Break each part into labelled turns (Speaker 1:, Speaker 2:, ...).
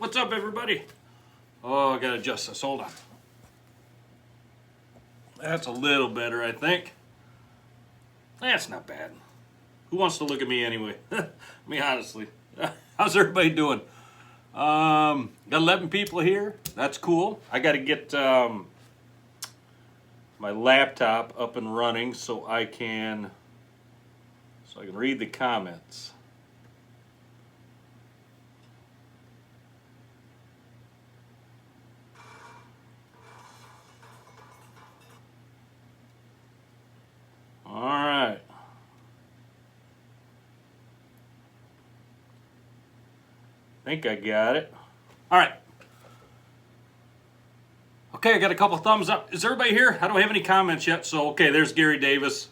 Speaker 1: What's up, everybody? Oh, I gotta adjust this. Hold on. That's a little better, I think. That's not bad. Who wants to look at me anyway? I mean, honestly. How's everybody doing? Got 11 people here. That's cool. I got to get my laptop up and running so I can read the comments. All right. I think I got it. All right. Okay, I got a couple thumbs up. Is everybody here? I don't have any comments yet, so okay, there's Gary Davis.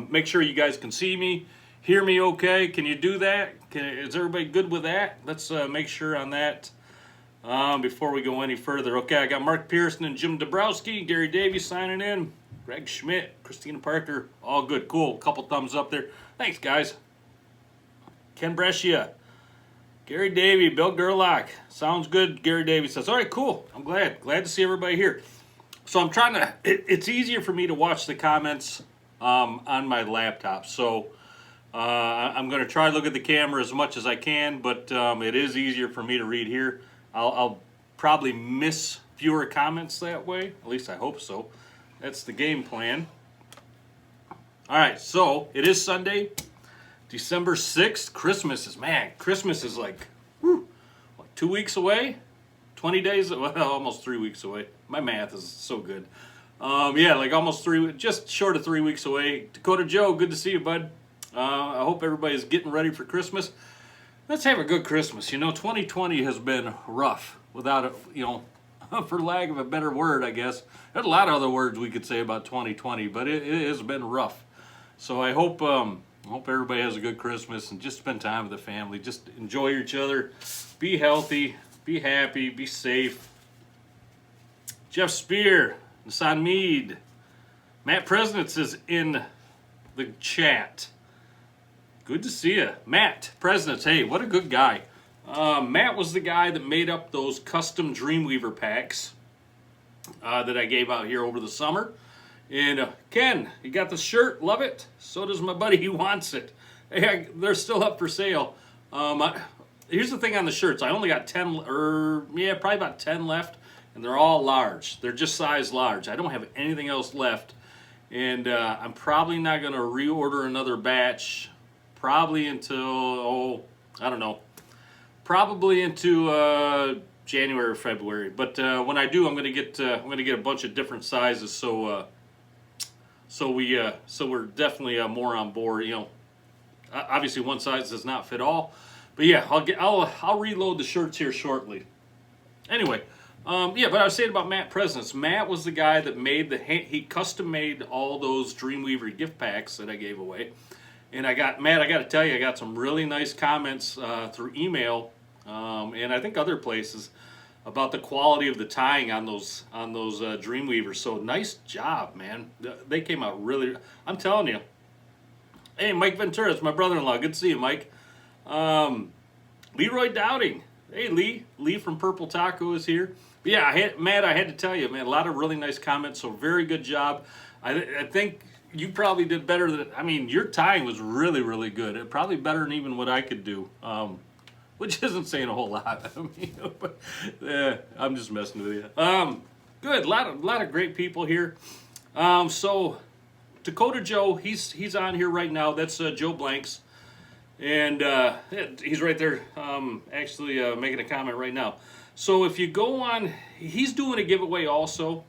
Speaker 1: Make sure you guys can see me, hear me okay. Can you do that? Is everybody good with that? Let's make sure on that before we go any further. Okay, I got Mark Pearson and Jim Dabrowski, Gary Davies signing in, Greg Schmidt, Christina Parker, all good, cool. Couple thumbs up there. Thanks, guys. Ken Brescia, Gary Davey, Bill Gerlach. Sounds good, Gary Davey says. All right, cool. I'm glad to see everybody here. So I'm trying to, it's easier for me to watch the comments on my laptop. So I'm going to try to look at the camera as much as I can, but it is easier for me to read here. I'll probably miss fewer comments that way. At least I hope so. That's the game plan. All right, so it is Sunday, December 6th. Christmas is like, whew, what, 2 weeks away? 20 days, well, almost 3 weeks away. My math is so good. Yeah, like almost just short of 3 weeks away. Dakota Joe, good to see you, bud. I hope everybody's getting ready for Christmas. Let's have a good Christmas. You know, 2020 has been rough, without, for lack of a better word, I guess. There's a lot of other words we could say about 2020, but it has been rough. So I hope everybody has a good Christmas and just spend time with the family. Just enjoy each other. Be healthy. Be happy. Be safe. Jeff Spear, Nassan Mead, Matt Presidents is in the chat. Good to see you. Matt Presidents, hey, what a good guy. Matt was the guy that made up those custom Dreamweaver packs that I gave out here over the summer. And Ken, you got the shirt, love it. So does my buddy, he wants it. Hey, they're still up for sale. Here's the thing on the shirts. I only got 10, probably about 10 left, and they're all large. They're just size large. I don't have anything else left, and I'm probably not going to reorder another batch. Probably until I don't know. Probably into January or February. But when I do, I'm going to get a bunch of different sizes. So we're definitely more on board. You know, obviously one size does not fit all, but yeah, I'll reload the shirts here shortly. Anyway, yeah, but I was saying about Matt Presidents. Matt was the guy that he custom made all those Dreamweaver gift packs that I gave away. And I got to tell you, I got some really nice comments through email and I think other places about the quality of the tying on those Dreamweavers. So nice job, man. They came out really. I'm telling you. Hey, Mike Ventura, it's my brother-in-law. Good to see you, Mike. Leroy Dowding. Hey, Lee from Purple Taco is here. But yeah, Matt, I had to tell you, man, a lot of really nice comments. So very good job. I think you probably did better than. I mean, your tying was really, really good. Probably better than even what I could do. Which isn't saying a whole lot. I mean, but I'm just messing with you. Good, a lot of great people here. So Dakota Joe, he's on here right now. That's Joe Blanks, and he's right there. Actually, making a comment right now. So if you go on, he's doing a giveaway also.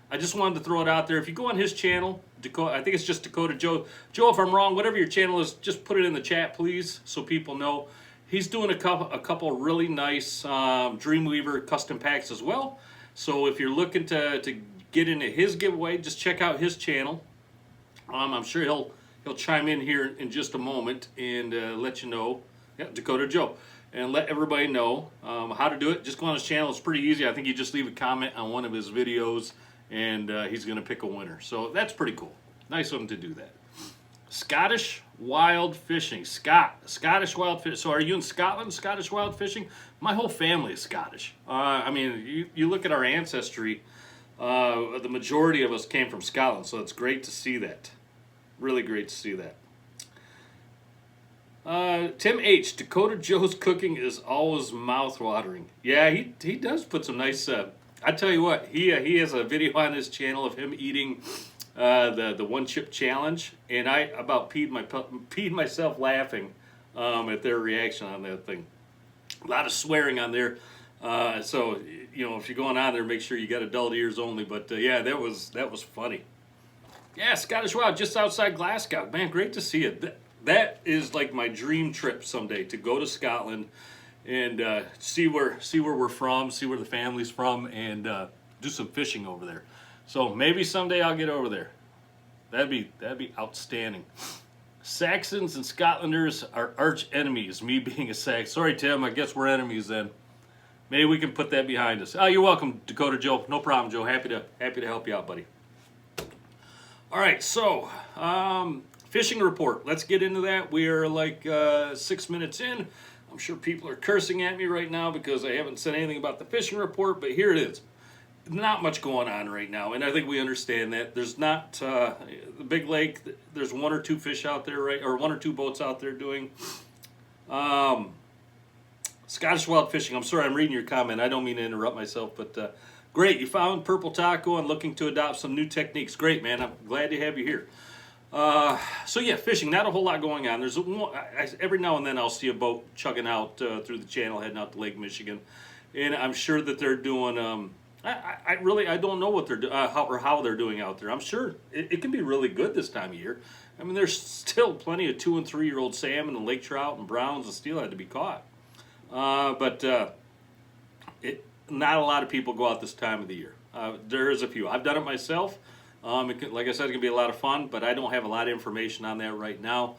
Speaker 1: I just wanted to throw it out there. If you go on his channel, I think it's just Dakota Joe. Joe, if I'm wrong, whatever your channel is, just put it in the chat, please, so people know. He's doing a couple really nice Dreamweaver custom packs as well. So if you're looking to get into his giveaway, just check out his channel. I'm sure he'll chime in here in just a moment and let you know. Yeah, Dakota Joe. And let everybody know how to do it. Just go on his channel. It's pretty easy. I think you just leave a comment on one of his videos, and he's going to pick a winner. So that's pretty cool. Nice of him to do that. Scottish wild fishing. Scottish wild fish. So are you in Scotland, Scottish wild fishing? My whole family is Scottish. I mean, you look at our ancestry, the majority of us came from Scotland, so it's great to see that. Really great to see that. Tim H. Dakota Joe's cooking is always mouth-watering. Yeah, he does put some nice. I tell you what, he has a video on his channel of him eating the one chip challenge, and I about peed myself laughing at their reaction on that thing. A lot of swearing on there, so you know if you're going on there, make sure you got adult ears only. But yeah, that was funny. Yeah, Scottish Wild just outside Glasgow. Man, great to see it. That is like my dream trip someday, to go to Scotland and see where we're from, see where the family's from, and do some fishing over there. So maybe someday I'll get over there. That'd be outstanding. Saxons and Scotlanders are arch enemies. Me being a Sax. Sorry, Tim. I guess we're enemies then. Maybe we can put that behind us. Oh, you're welcome, Dakota Joe. No problem, Joe. Happy to help you out, buddy. All right, so fishing report. Let's get into that. We are like 6 minutes in. I'm sure people are cursing at me right now because I haven't said anything about the fishing report, but here it is. Not much going on right now, and I think we understand that. There's not the big lake. There's one or two fish out there, right, or one or two boats out there doing Scottish wild fishing. I'm sorry, I'm reading your comment. I don't mean to interrupt myself, but great. You found purple taco and looking to adopt some new techniques. Great, man. I'm glad to have you here. So yeah, fishing. Not a whole lot going on. There's every now and then I'll see a boat chugging out through the channel heading out to Lake Michigan, and I'm sure that they're doing. I don't know what they're how they're doing out there. I'm sure it can be really good this time of year. I mean, there's still plenty of 2- and 3-year-old salmon and lake trout and browns and steelhead to be caught. But not a lot of people go out this time of the year. There is a few. I've done it myself. Like I said, it can be a lot of fun, but I don't have a lot of information on that right now.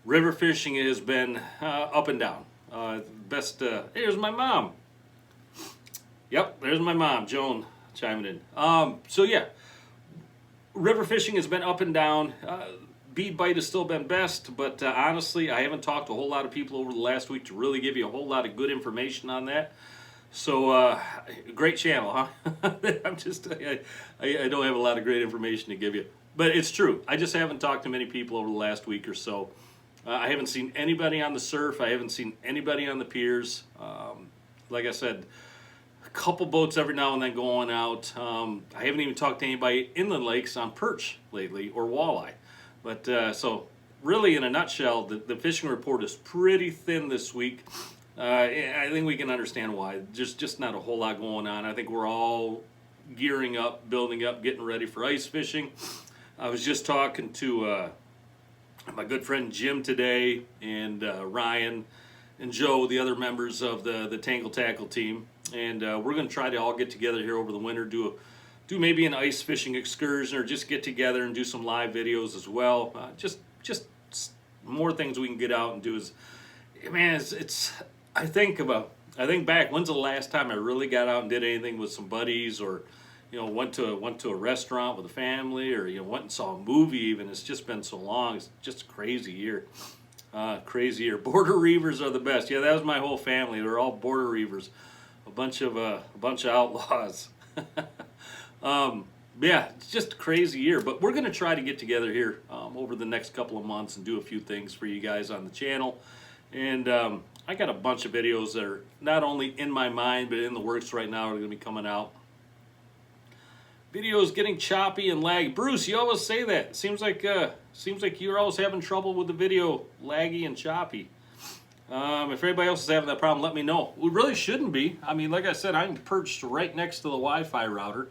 Speaker 1: River fishing has been up and down. Here's my mom. Yep, there's my mom, Joan, chiming in. So yeah, river fishing has been up and down. Bead bite has still been best, but honestly, I haven't talked to a whole lot of people over the last week to really give you a whole lot of good information on that. So, great channel, huh? I don't have a lot of great information to give you, but it's true. I just haven't talked to many people over the last week or so. I haven't seen anybody on the surf. I haven't seen anybody on the piers. Like I said, a couple boats every now and then going out. I haven't even talked to anybody inland lakes on perch lately or walleye. But so really, in a nutshell, the fishing report is pretty thin this week. I think we can understand why. Just not a whole lot going on. I think we're all gearing up, building up, getting ready for ice fishing. I was just talking to my good friend Jim today, and Ryan and Joe, the other members of the Tangle Tackle team, and we're going to try to all get together here over the winter, do maybe an ice fishing excursion, or just get together and do some live videos as well. Just more things we can get out and do. I think back, when's the last time I really got out and did anything with some buddies, or went to a restaurant with a family, or went and saw a movie even. It's just been so long. It's just a crazy year. Crazy year. Border reavers are the best. Yeah, that was my whole family. They're all border reavers. A bunch of outlaws. Yeah, it's just a crazy year, but we're going to try to get together here over the next couple of months and do a few things for you guys on the channel. And I got a bunch of videos that are not only in my mind, but in the works right now, are going to be coming out. Videos getting choppy and laggy. Bruce, you always say that. Seems like you're always having trouble with the video laggy and choppy. If anybody else is having that problem, let me know. We really shouldn't be. I mean, like I said, I'm perched right next to the Wi-Fi router.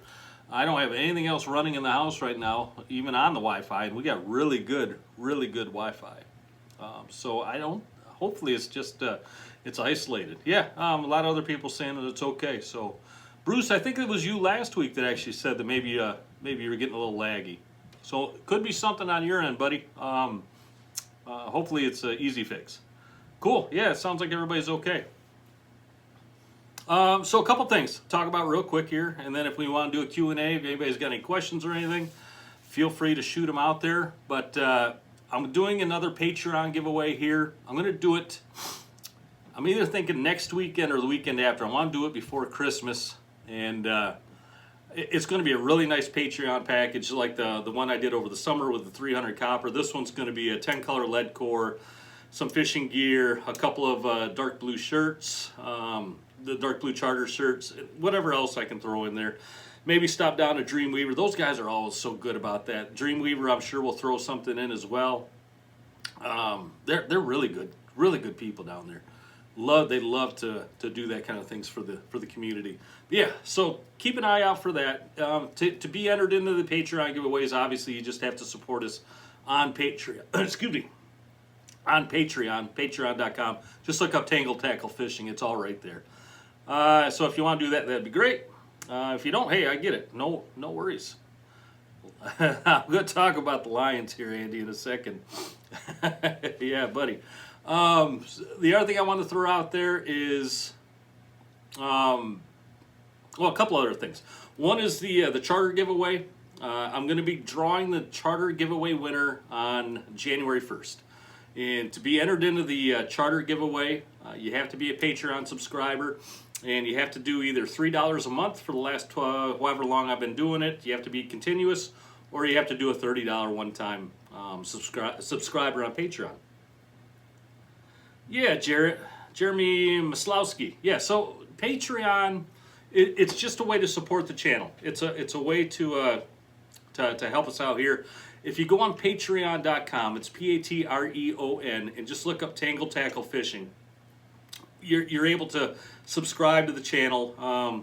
Speaker 1: I don't have anything else running in the house right now, even on the Wi-Fi, and we got really good Wi-Fi. So I don't. Hopefully, it's just it's isolated. Yeah, a lot of other people saying that it's okay. So, Bruce, I think it was you last week that actually said that maybe you were getting a little laggy. So it could be something on your end, buddy. Hopefully, it's an easy fix. Cool. Yeah, it sounds like everybody's okay. So a couple things to talk about real quick here, and then if we want to do a Q&A, if anybody's got any questions or anything, feel free to shoot them out there. But I'm doing another Patreon giveaway here. I'm going to do it. I'm either thinking next weekend or the weekend after. I want to do it before Christmas, and it's going to be a really nice Patreon package, like the one I did over the summer with the 300 copper. This one's going to be a 10-color lead core, some fishing gear, a couple of dark blue shirts, the dark blue charter shirts, whatever else I can throw in there. Maybe stop down to Dreamweaver. Those guys are always so good about that. Dreamweaver, I'm sure, will throw something in as well. They're really good people down there. They love to do that kind of things for the community. But yeah, so keep an eye out for that. To be entered into the Patreon giveaways, obviously you just have to support us on Patreon. Excuse me, on Patreon, patreon.com. Just look up Tangle Tackle Fishing. It's all right there. So if you want to do that, that'd be great. If you don't, hey, I get it. No worries. I'm going to talk about the Lions here, Andy, in a second. Yeah, buddy. The other thing I want to throw out there is, well, a couple other things. One is the charter giveaway. I'm going to be drawing the charter giveaway winner on January 1st. And to be entered into the charter giveaway, you have to be a Patreon subscriber, and you have to do either $3 a month for the last however long I've been doing it. You have to be continuous, or you have to do a $30 one-time subscriber on Patreon. Yeah, Jeremy Maslowski. Yeah, so Patreon, it's just a way to support the channel. It's a way to help us out here. If you go on Patreon.com, it's Patreon, and just look up Tangle Tackle Fishing. You're able to subscribe to the channel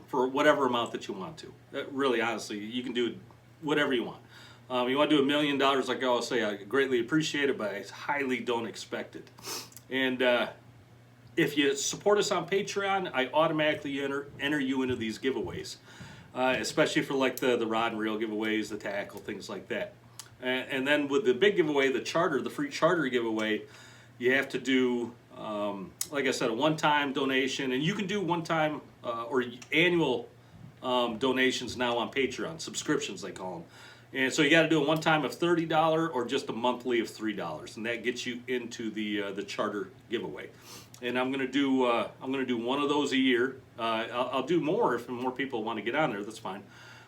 Speaker 1: for whatever amount that you want to. Really, honestly, you can do whatever you want. You want to do $1 million, like I always say, I greatly appreciate it, but I highly don't expect it. And if you support us on Patreon, I automatically enter you into these giveaways, especially for like the rod and reel giveaways, the tackle, things like that. And then with the big giveaway, the free charter giveaway, you have to do, like I said, a one-time donation. And you can do one-time or annual donations now on Patreon, subscriptions they call them. And so you got to do a one-time of $30 or just a monthly of $3, and that gets you into the charter giveaway. And I'm gonna do one of those a year. I'll do more if more people want to get on there. That's fine.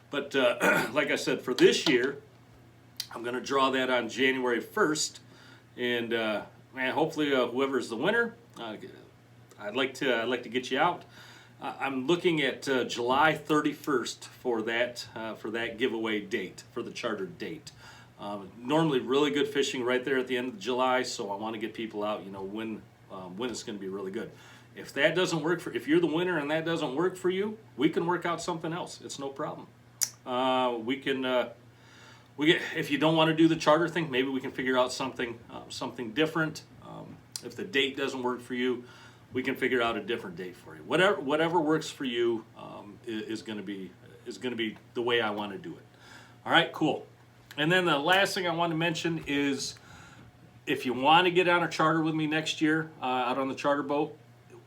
Speaker 1: But like I said, for this year, I'm gonna draw that on January 1st, and man, hopefully whoever's the winner, I'd like to get you out. I'm looking at July 31st for that giveaway date, for the charter date. Normally really good fishing right there at the end of July, so I want to get people out, when it's going to be really good. If that doesn't work if you're the winner and that doesn't work for you, we can work out something else. It's no problem. If you don't want to do the charter thing, maybe we can figure out something different. If the date doesn't work for you, we can figure out a different date for you. Whatever works for you is going to be the way I want to do it. All right, cool. And then the last thing I want to mention is, if you want to get on a charter with me next year, out on the charter boat,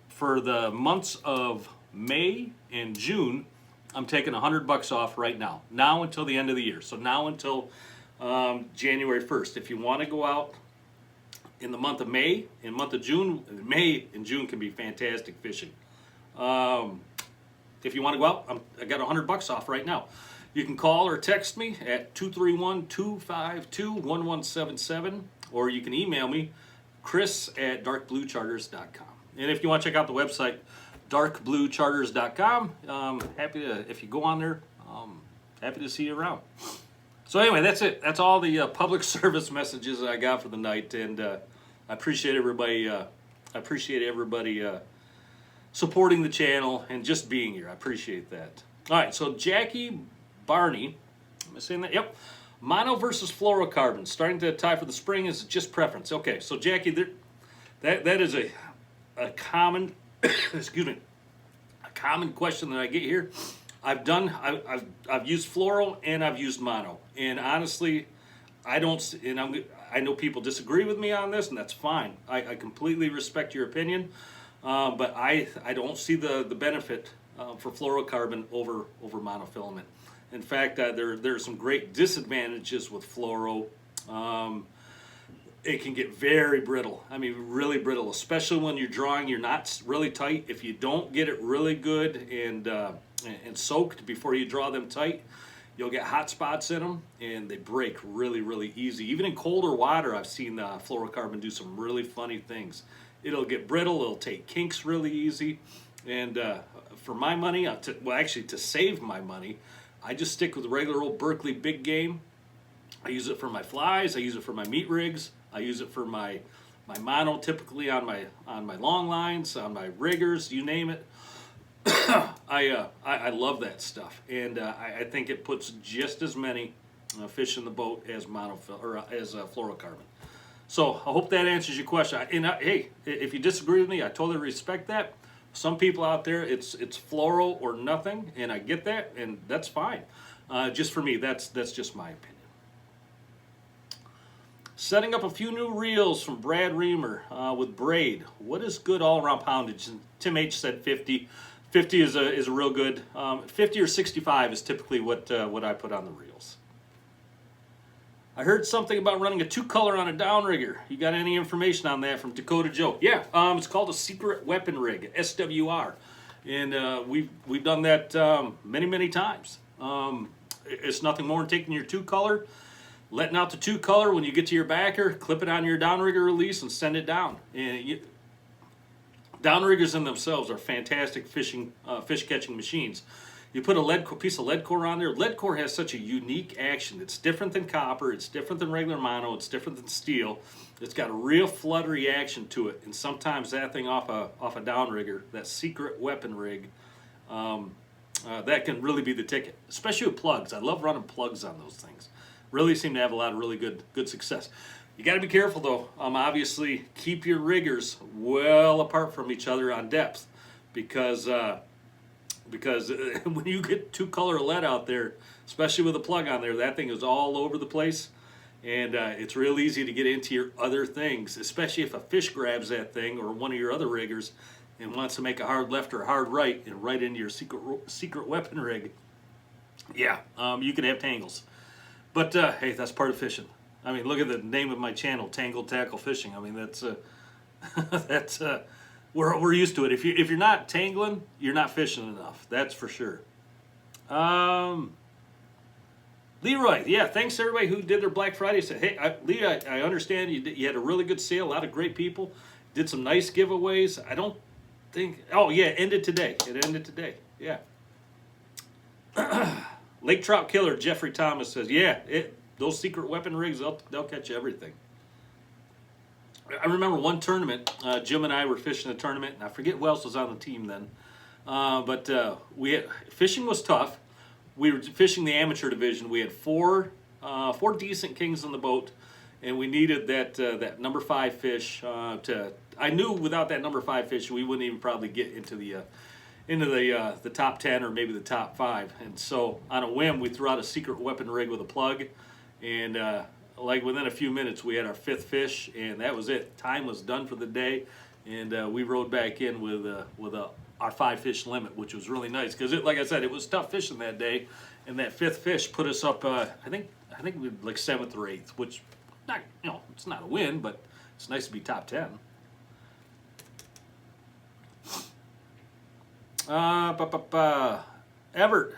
Speaker 1: for the months of May and June, I'm taking $100 off right now. Now until the end of the year. So now until January 1st. If you want to go out in the month of May and month of June, May and June can be fantastic fishing. If you want to go out, I got $100 off right now. You can call or text me at 231-252-1177, or you can email me, chris@darkbluecharters.com. And if you want to check out the website, darkbluecharters.com, if you go on there, happy to see you around. So anyway, that's it. That's all the public service messages I got for the night, and I appreciate everybody. Supporting the channel and just being here. I appreciate that. All right, so Jackie Barney, am I saying that? Yep. Mono versus fluorocarbon. Starting to tie for the spring, is just preference. Okay, so Jackie, that is a common excuse me, a common question that I get here. I've used fluoro and I've used mono, and honestly, I know people disagree with me on this, and that's fine. I completely respect your opinion, but I don't see the benefit for fluorocarbon over monofilament. In fact, there are some great disadvantages with fluoro. it can get very brittle. I mean, really brittle, especially when you're drawing. You're not really tight. If you don't get it really good and soaked before you draw them tight, you'll get hot spots in them, and they break really, really easy. Even in colder water, I've seen fluorocarbon do some really funny things. It'll get brittle. It'll take kinks really easy. And for my money, actually to save my money, I just stick with regular old Berkeley big game. I use it for my flies. I use it for my meat rigs. I use it for my mono, typically on my long lines, on my riggers, you name it. I love that stuff, and I think it puts just as many fish in the boat as as fluorocarbon. So I hope that answers your question. And hey, if you disagree with me, I totally respect that. Some people out there, it's fluoro or nothing, and I get that, and that's fine. Just for me, that's just my opinion. Setting up a few new reels from Brad Reamer with braid. What is good all-around poundage? And Tim H said 50. 50 is a real good. 50 or 65 is typically what I put on the reels. I heard something about running a 2-color on a downrigger. You got any information on that from Dakota Joe? Yeah, it's called a secret weapon rig, SWR, and we've done that many times. It's nothing more than taking your 2-color, letting out the 2-color. When you get to your backer, clip it on your downrigger release and send it down. And downriggers in themselves are fantastic fish catching machines. You put a piece of lead core on there. Lead core has such a unique action. It's different than copper. It's different than regular mono. It's different than steel. It's got a real fluttery action to it. And sometimes that thing off a downrigger, that secret weapon rig, that can really be the ticket. Especially with plugs. I love running plugs on those things. Really seem to have a lot of really good success. You got to be careful though. Obviously, keep your riggers well apart from each other on depth, because when you get 2-color lead out there, especially with a plug on there, that thing is all over the place, and it's real easy to get into your other things, especially if a fish grabs that thing or one of your other riggers and wants to make a hard left or a hard right and right into your secret weapon rig. Yeah, you can have tangles. But hey, that's part of fishing. I mean, look at the name of my channel, Tangled Tackle Fishing. I mean, that's we're used to it. If you're not tangling, you're not fishing enough. That's for sure. Leroy, yeah, thanks to everybody who did their Black Friday. Said, hey, Lee, I understand you had a really good sale, a lot of great people, did some nice giveaways. I don't think. Oh yeah, it ended today. It ended today. Yeah. Lake Trout Killer Jeffrey Thomas says, yeah, those secret weapon rigs, they'll catch everything. I remember one tournament, Jim and I were fishing a tournament, and I forget who else was on the team then. But fishing was tough. We were fishing the amateur division. We had four decent kings on the boat, and we needed that number 5 fish I knew without that number 5 fish, we wouldn't even probably get into the top 10 or maybe the top 5. And so on a whim, we threw out a secret weapon rig with a plug, and like within a few minutes, we had our 5th fish, and that was it. Time was done for the day, and we rode back in with our 5 fish limit, which was really nice because, like I said, it was tough fishing that day, and that 5th fish put us up. I think we like 7th or 8th, which it's not a win, but it's nice to be top 10. Everett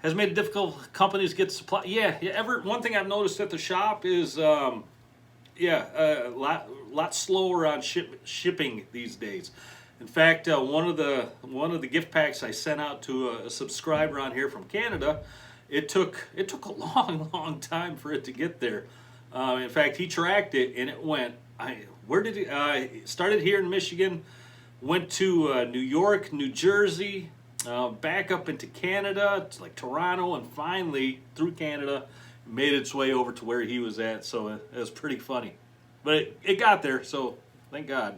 Speaker 1: has made it difficult for companies to get supply. Yeah, Everett. One thing I've noticed at the shop is, a lot slower on shipping these days. In fact, one of the gift packs I sent out to a subscriber on here from Canada, it took a long time for it to get there. In fact, he tracked it and it went. Where did it? Started here in Michigan, went to New York, New Jersey. Back up into Canada, to like Toronto, and finally through Canada, made its way over to where he was at. So it was pretty funny, but it got there. So thank God.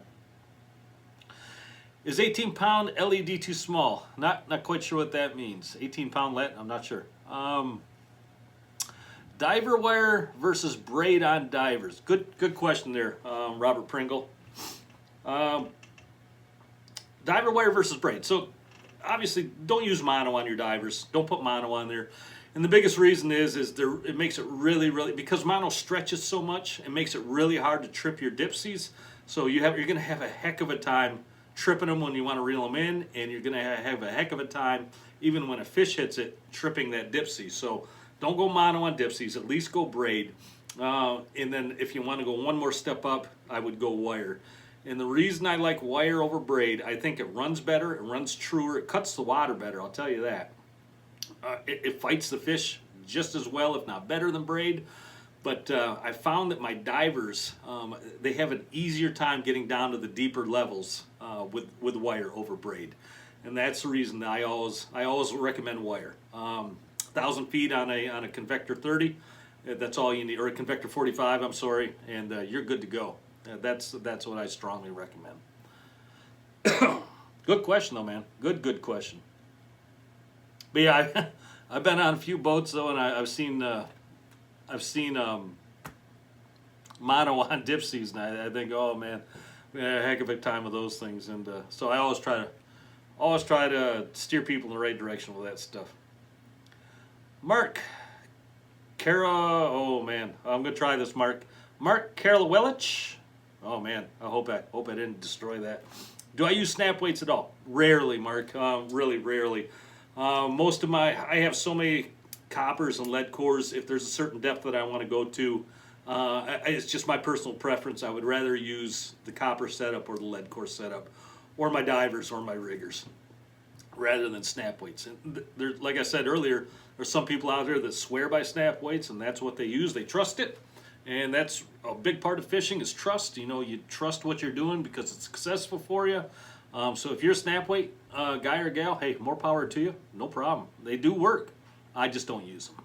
Speaker 1: Is 18-pound LED too small? Not quite sure what that means. 18-pound LED? I'm not sure. Diver wire versus braid on divers. Good question there, Robert Pringle. Diver wire versus braid. So obviously, don't use mono on your divers. Don't put mono on there. And the biggest reason is it makes it really, because mono stretches so much, it makes it really hard to trip your dipsies. So you're going to have a heck of a time tripping them when you want to reel them in, and you're going to have a heck of a time even when a fish hits it tripping that dipsy. So don't go mono on dipsies, at least go braid. And then if you want to go one more step up, I would go wire. And the reason I like wire over braid, I think it runs better, it runs truer, it cuts the water better, I'll tell you that. It fights the fish just as well, if not better than braid. But I found that my divers, they have an easier time getting down to the deeper levels with wire over braid. And that's the reason that I always recommend wire. 1,000 feet on a convector 30, that's all you need, or a convector 45, I'm sorry, and you're good to go. That's what I strongly recommend. Good question though, man. Good question. But yeah, I've been on a few boats though, and I've seen mono on dipsies, and I think, oh man, we had a heck of a time with those things. And so I always try to steer people in the right direction with that stuff. Mark Kara, oh man, I'm gonna try this. Mark Karlowicz. Oh man, I hope I didn't destroy that. Do I use snap weights at all? Rarely, Mark. Really rarely. I have so many coppers and lead cores. If there's a certain depth that I want to go to, it's just my personal preference. I would rather use the copper setup or the lead core setup, or my divers or my riggers, rather than snap weights. And like I said earlier, there's some people out there that swear by snap weights, and that's what they use. They trust it. And that's a big part of fishing is trust. You know, you trust what you're doing because it's successful for you. So if you're a snap weight guy or gal, hey, more power to you. No problem. They do work. I just don't use them.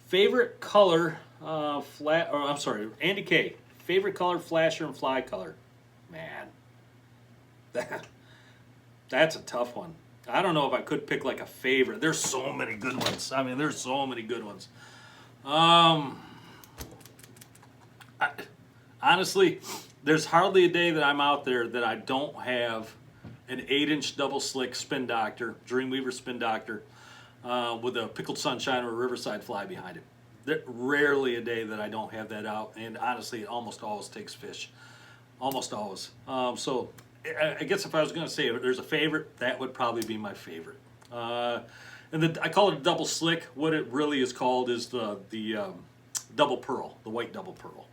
Speaker 1: Favorite color, Andy K. Favorite color, flasher, and fly color. Man, that's a tough one. I don't know if I could pick like a favorite. There's so many good ones. I mean, there's so many good ones. Honestly, there's hardly a day that I'm out there that I don't have an 8-inch double slick spin doctor, Dreamweaver spin doctor, with a pickled sunshine or a Riverside fly behind it. There's rarely a day that I don't have that out, and honestly, it almost always takes fish. Almost always. So I guess if I was going to say if there's a favorite, that would probably be my favorite. And I call it a double slick. What it really is called is the double pearl, the white double pearl.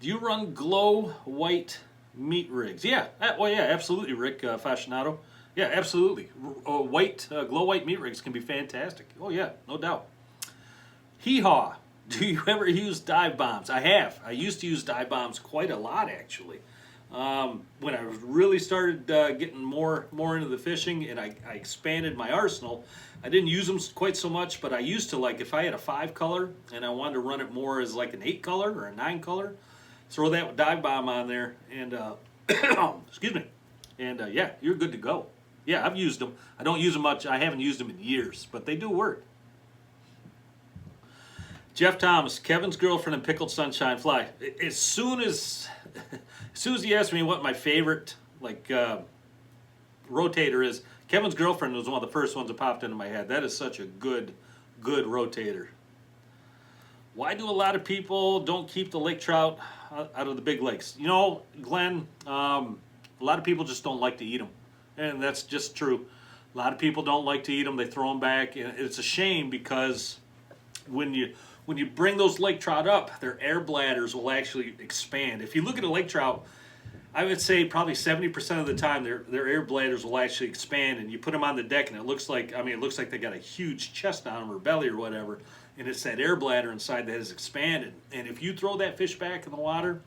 Speaker 1: Do you run glow white meat rigs? Yeah, absolutely, Rick Fascinato. Yeah, absolutely. Glow white meat rigs can be fantastic. Oh yeah, no doubt. Hee-haw. Do you ever use dive bombs? I have. I used to use dive bombs quite a lot, actually. When I really started getting more into the fishing, and I expanded my arsenal, I didn't use them quite so much, but I used to, like, if I had a 5 color and I wanted to run it more as like an 8 color or a 9 color, throw that dive bomb on there, and excuse me, and yeah, you're good to go. Yeah, I've used them. I don't use them much. I haven't used them in years, but they do work. Jeff Thomas, Kevin's girlfriend and pickled sunshine fly. As soon as he asked me what my favorite rotator is, Kevin's girlfriend was one of the first ones that popped into my head. That is such a good rotator. Why do a lot of people don't keep the lake trout out of the big lakes? You know, Glenn, a lot of people just don't like to eat them, and that's just true. A lot of people don't like to eat them. They throw them back, and it's a shame because when you bring those lake trout up, their air bladders will actually expand. If you look at a lake trout, I would say probably 70% of the time their air bladders will actually expand, and you put them on the deck and it looks like they got a huge chest on them or belly or whatever, and it's that air bladder inside that has expanded. And if you throw that fish back in the water,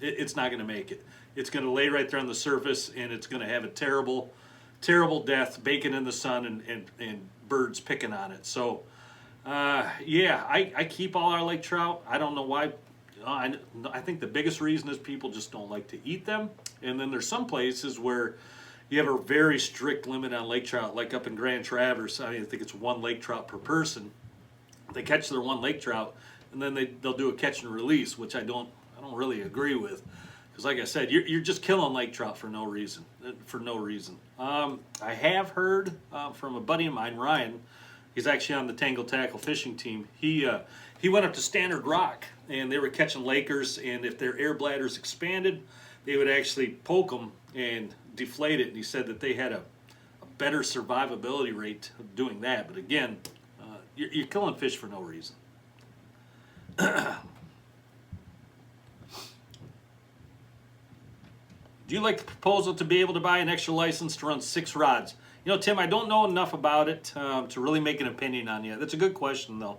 Speaker 1: it's not going to make it. It's going to lay right there on the surface, and it's going to have a terrible death, baking in the sun and birds picking on it. So yeah, I keep all our lake trout. I don't know why. I think the biggest reason is people just don't like to eat them. And then there's some places where you have a very strict limit on lake trout, like up in Grand Traverse. I think it's 1 lake trout per person. They catch their 1 lake trout, and then they'll do a catch and release, which I don't really agree with, Because like I said, you're just killing lake trout for no reason. I have heard from a buddy of mine, Ryan. He's actually on the Tangle Tackle fishing team. He went up to Standard Rock, and they were catching Lakers, and if their air bladders expanded, they would actually poke them and deflate it. And he said that they had a better survivability rate of doing that. But again, you're killing fish for no reason. Do you like the proposal to be able to buy an extra license to run 6 rods? You know, Tim, I don't know enough about it to really make an opinion on you. That's a good question, though.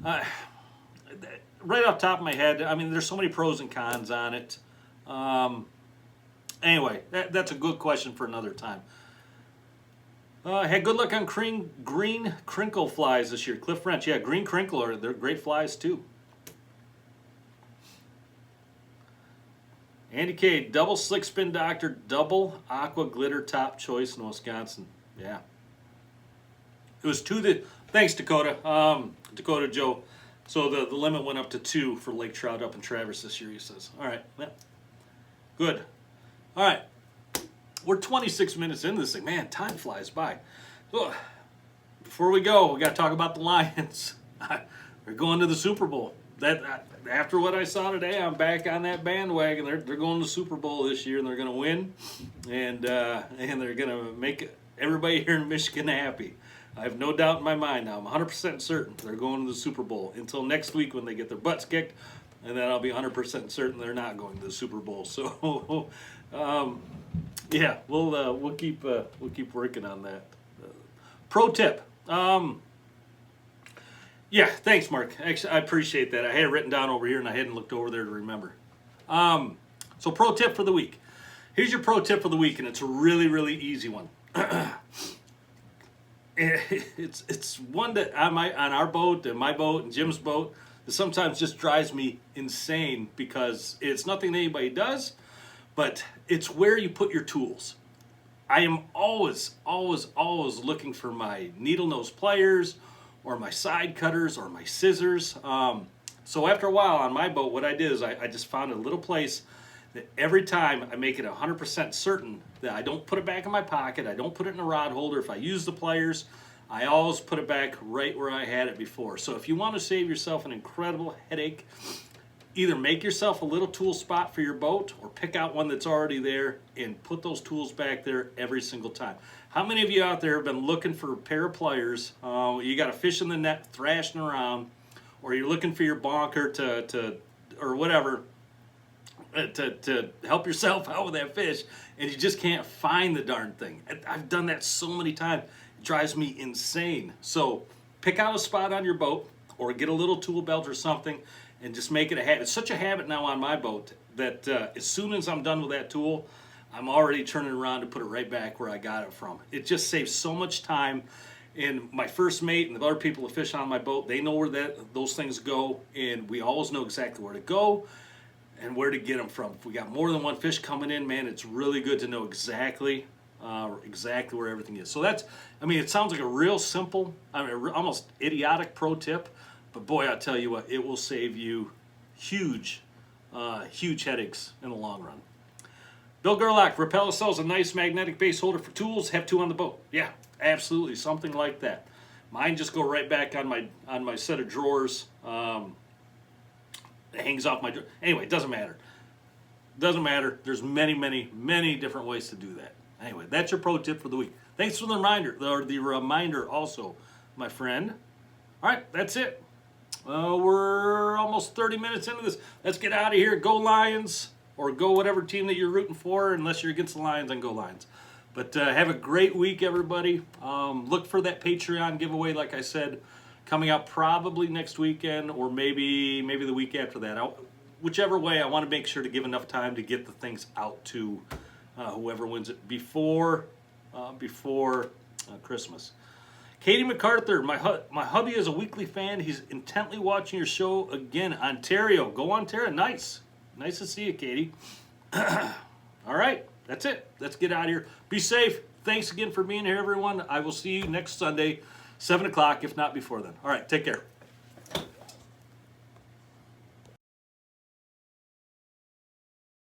Speaker 1: Right off the top of my head, I mean, there's so many pros and cons on it. Anyway, that's a good question for another time. Had good luck on green crinkle flies this year. Cliff French, yeah, green crinkle, they're great flies, too. Andy K, double slick spin doctor, double aqua glitter top choice in Wisconsin. Yeah. It was 2 thanks Dakota, Dakota Joe. So the limit went up to 2 for lake trout up in Traverse this year, he says. All right, yeah. Good. All right. We're 26 minutes into this thing. Man, time flies by. Ugh. Before we go, we got to talk about the Lions. They're going to the Super Bowl. After what I saw today, I'm back on that bandwagon. They're going to the Super Bowl this year, and they're going to win, and they're going to make everybody here in Michigan happy. I have no doubt in my mind now. I'm 100% certain they're going to the Super Bowl until next week when they get their butts kicked, and then I'll be 100% certain they're not going to the Super Bowl. So, yeah, we'll keep working on that. Pro tip. Yeah, thanks, Mark. Actually, I appreciate that. I had it written down over here, and I hadn't looked over there to remember. So pro tip for the week. Here's your pro tip for the week, and it's a really, really easy one. It's one that on our boat and my boat and Jim's boat that sometimes just drives me insane because it's nothing that anybody does, but it's where you put your tools. I am always looking for my needle nose pliers, or my side cutters, or my scissors. So after a while on my boat, what I did is I just found a little place that every time I make it 100% certain that I don't put it back in my pocket, I don't put it in a rod holder. If I use the pliers, I always put it back right where I had it before. So if you want to save yourself an incredible headache, either make yourself a little tool spot for your boat or pick out one that's already there and put those tools back there every single time. How many of you out there have been looking for a pair of pliers? You got a fish in the net thrashing around, or you're looking for your bonker to or whatever to help yourself out with that fish, and you just can't find the darn thing. I've done that so many times. It drives me insane. So pick out a spot on your boat or get a little tool belt or something and just make it a habit. It's such a habit now on my boat that as soon as I'm done with that tool, I'm already turning around to put it right back where I got it from. It just saves so much time. And my first mate and the other people that fish on my boat, they know where those things go, and we always know exactly where to go and where to get them from. If we got more than one fish coming in, man, it's really good to know exactly where everything is. So that's, I mean, it sounds like a real simple, almost idiotic pro tip, but boy, I'll tell you what, it will save you huge headaches in the long run. Bill Gerlach, Rapella sells a nice magnetic base holder for tools. Have 2 on the boat. Yeah, absolutely, something like that. Mine just go right back on my set of drawers. It hangs off my drawer. Anyway, it doesn't matter. Doesn't matter. There's many different ways to do that. Anyway, that's your pro tip for the week. Thanks for the reminder also, my friend. All right, that's it. We're almost 30 minutes into this. Let's get out of here. Go Lions, or go whatever team that you're rooting for. Unless you're against the Lions, then go Lions. But have a great week, everybody. Look for that Patreon giveaway, like I said, coming out probably next weekend or maybe the week after that. Whichever way, I want to make sure to give enough time to get the things out to whoever wins it before Christmas. Katie MacArthur, my hubby is a weekly fan. He's intently watching your show again. Ontario, go Ontario. Nice to see you, Katie. All right, that's it. Let's get out of here. Be safe. Thanks again for being here, everyone. I will see you next Sunday, 7 o'clock, if not before then. All right, take care.